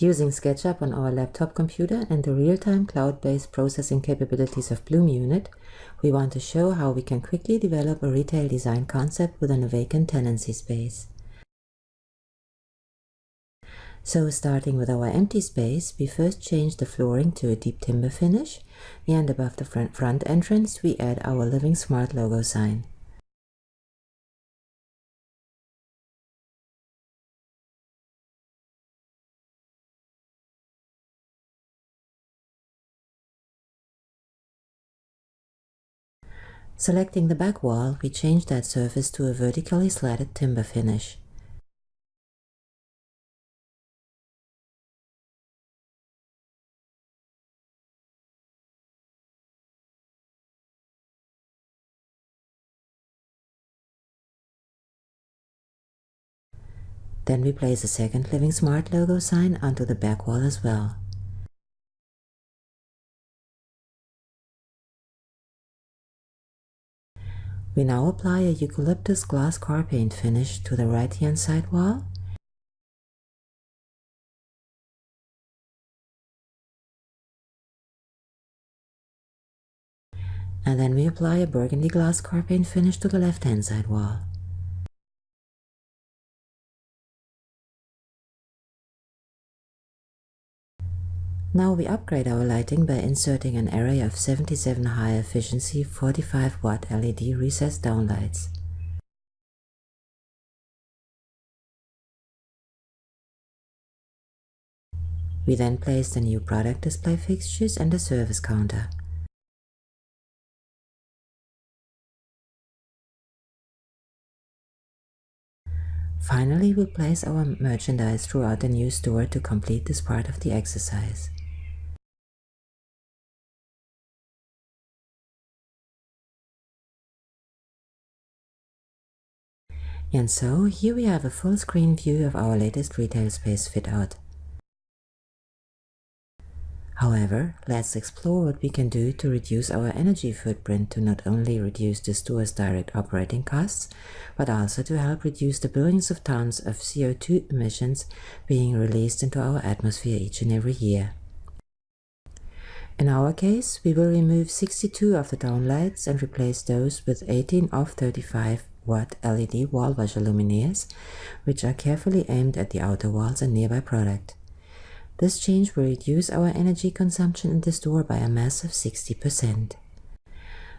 Using SketchUp on our laptop computer and the real-time cloud-based processing capabilities of Bloom Unit, we want to show how we can quickly develop a retail design concept within a vacant tenancy space. So starting with our empty space, we first change the flooring to a deep timber finish, and above the front entrance we add our Living Smart logo sign. Selecting the back wall, we change that surface to a vertically slatted timber finish. Then we place a second Living Smart logo sign onto the back wall as well. We now apply a eucalyptus glass car paint finish to the right-hand side wall. And then we apply a burgundy glass car paint finish to the left-hand side wall. Now we upgrade our lighting by inserting an array of 77 high efficiency 45 watt LED recessed downlights. We then place the new product display fixtures and the service counter. Finally, we'll place our merchandise throughout the new store to complete this part of the exercise. And so, here we have a full screen view of our latest retail space fit out. However, let's explore what we can do to reduce our energy footprint to not only reduce the store's direct operating costs, but also to help reduce the billions of tons of CO2 emissions being released into our atmosphere each and every year. In our case, we will remove 62 of the downlights and replace those with 18 of 35 watt LED wall washer luminaires, which are carefully aimed at the outer walls and nearby product. This change will reduce our energy consumption in the store by a massive 60%.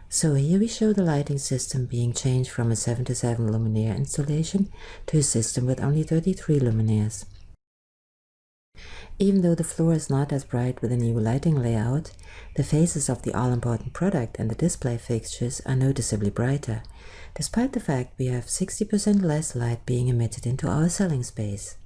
So here we show the lighting system being changed from a 77 luminaire installation to a system with only 33 luminaires. Even though the floor is not as bright with the new lighting layout, the faces of the all-important product and the display fixtures are noticeably brighter, despite the fact we have 60% less light being emitted into our selling space.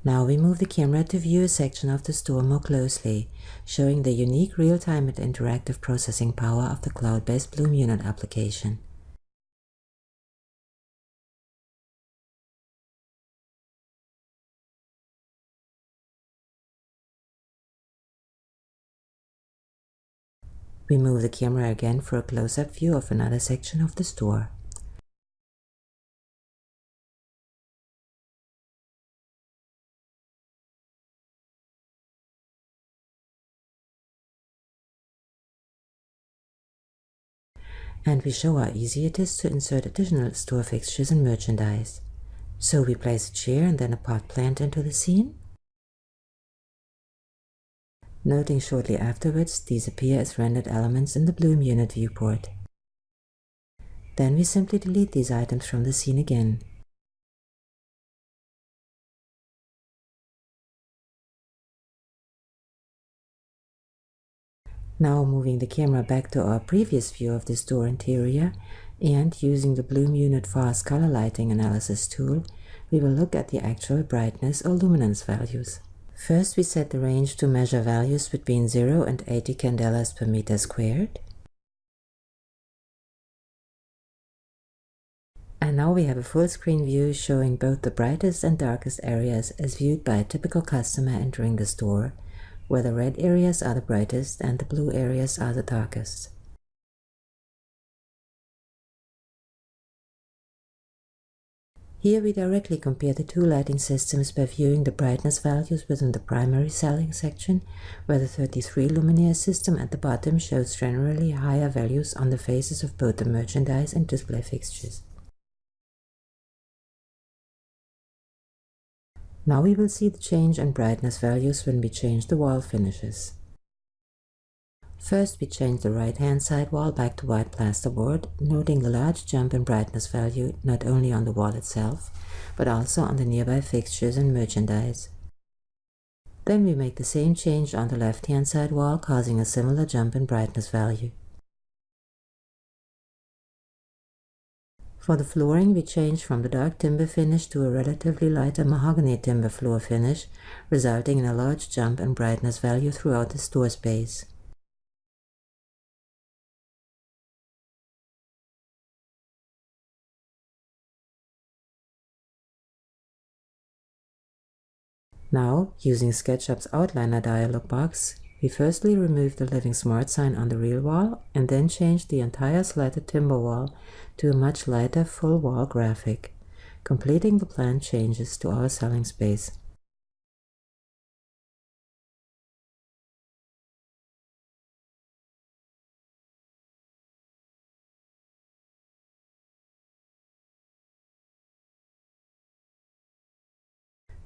Now we move the camera to view a section of the store more closely, showing the unique real-time and interactive processing power of the cloud-based Bloom Unit application. We move the camera again for a close-up view of another section of the store. And we show how easy it is to insert additional store fixtures and merchandise. So we place a chair and then a pot plant into the scene. Noting shortly afterwards, these appear as rendered elements in the Bloom Unit viewport. Then we simply delete these items from the scene again. Now moving the camera back to our previous view of the store interior, and using the Bloom Unit Fast Color Lighting Analysis tool, we will look at the actual brightness or luminance values. First, we set the range to measure values between 0 and 80 candelas per meter squared. And now we have a full screen view showing both the brightest and darkest areas as viewed by a typical customer entering the store, where the red areas are the brightest and the blue areas are the darkest. Here we directly compare the two lighting systems by viewing the brightness values within the primary selling section, where the 33 luminaire system at the bottom shows generally higher values on the faces of both the merchandise and display fixtures. Now we will see the change in brightness values when we change the wall finishes. First, we change the right-hand side wall back to white plasterboard, noting the large jump in brightness value not only on the wall itself, but also on the nearby fixtures and merchandise. Then we make the same change on the left-hand side wall, causing a similar jump in brightness value. For the flooring, we change from the dark timber finish to a relatively lighter mahogany timber floor finish, resulting in a large jump in brightness value throughout the store space. Now, using SketchUp's outliner dialog box, we firstly remove the Living Smart sign on the rear wall and then change the entire slatted timber wall to a much lighter full wall graphic, completing the planned changes to our selling space.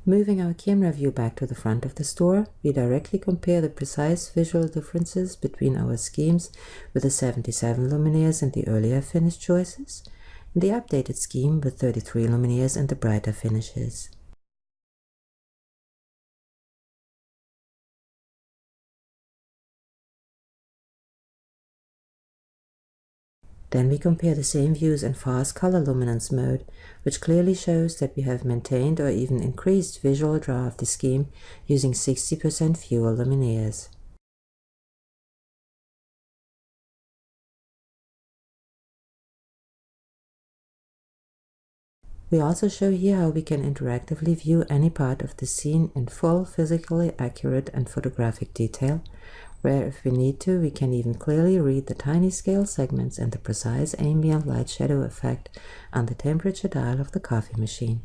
Moving our camera view back to the front of the store, we directly compare the precise visual differences between our schemes with the 77 luminaires and the earlier finish choices, and the updated scheme with 33 luminaires and the brighter finishes. Then we compare the same views in fast color luminance mode, which clearly shows that we have maintained or even increased visual draw of the scheme using 60% fewer luminaires. We also show here how we can interactively view any part of the scene in full, physically accurate and photographic detail, where if we need to, we can even clearly read the tiny scale segments and the precise ambient light shadow effect on the temperature dial of the coffee machine.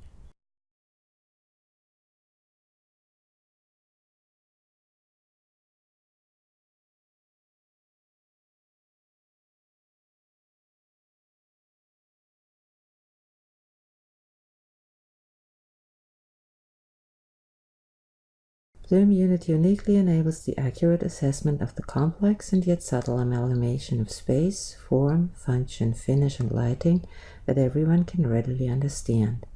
Bloom Unit uniquely enables the accurate assessment of the complex and yet subtle amalgamation of space, form, function, finish, and lighting that everyone can readily understand.